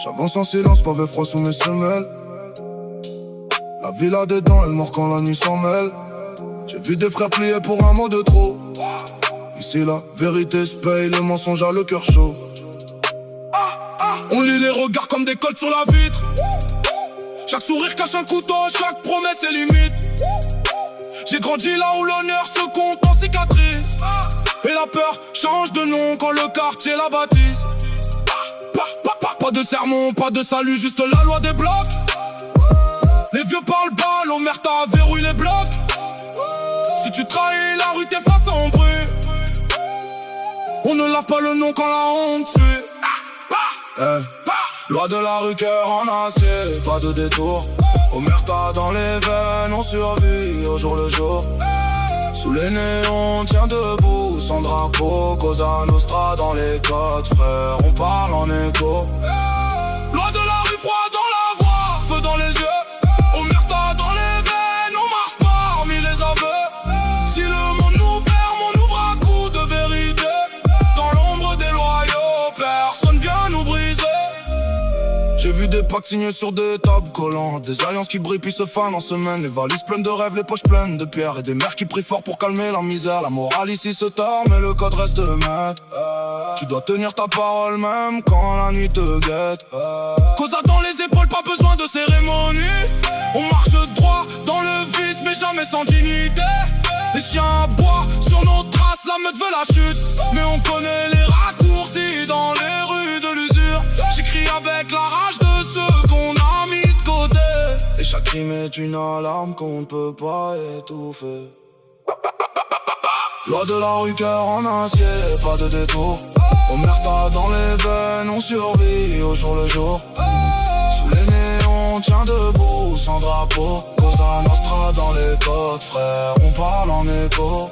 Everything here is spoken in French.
J'avance en silence, pavé froid sous mes semelles. La ville a des dents, elle mord quand la nuit s'en mêle. J'ai vu des frères plier pour un mot de trop. Ici la vérité se paye, le mensonge a le cœur chaud. On lit les regards comme des codes sur la vitre. Chaque sourire cache un couteau, chaque promesse est limite. J'ai grandi là où l'honneur se compte en cicatrices. Et la peur change de nom quand le quartier la baptise. Pas de sermon, pas de salut, juste la loi des blocs. Les vieux parlent bas, l'omerta verrouille les blocs. Si tu trahis la rue, t'es face en bruit. On ne lave pas le nom quand la honte suit. Loi de la rue, cœur en acier, pas de détour. Omerta dans les veines, on survit au jour le jour. Sous les néons, on tient debout, sans drapeau. Cosa Nostra dans les côtes, frère, on parle en écho. Loi de la rue, froid dans la voix, feu dans les yeux. Omerta dans les veines, on marche parmi les aveux. Si le monde nous ferme, on ouvre à coups de vérité. Dans l'ombre des loyaux, personne vient nous briser. J'ai vu des pactes signés sur des tables collantes, des alliances qui brillent puis se fanent en semaine. Les valises pleines de rêves, les poches pleines de pierres. Et des mères qui prient fort pour calmer la misère. La morale ici se tord mais le code reste le maître. Tu dois tenir ta parole même quand la nuit te guette. Cosa dans les épaules, pas besoin de cérémonie. On marche droit dans le vice mais jamais sans dignité. Les chiens aboient sur nos traces, la meute veut la chute. Mais on connaît les raccourcis dans les rues de l'usure. J'écris avec la rage de ceux qu'on a mis de côté. Et chaque crime est une alarme qu'on ne peut pas étouffer. Loi de la rue, cœur en acier, pas de détour. Omerta dans les veines, on survit au jour le jour. Sous les néons, on tient debout, sans drapeau. Cosa Nostra dans les côtes, frère, on parle en écho.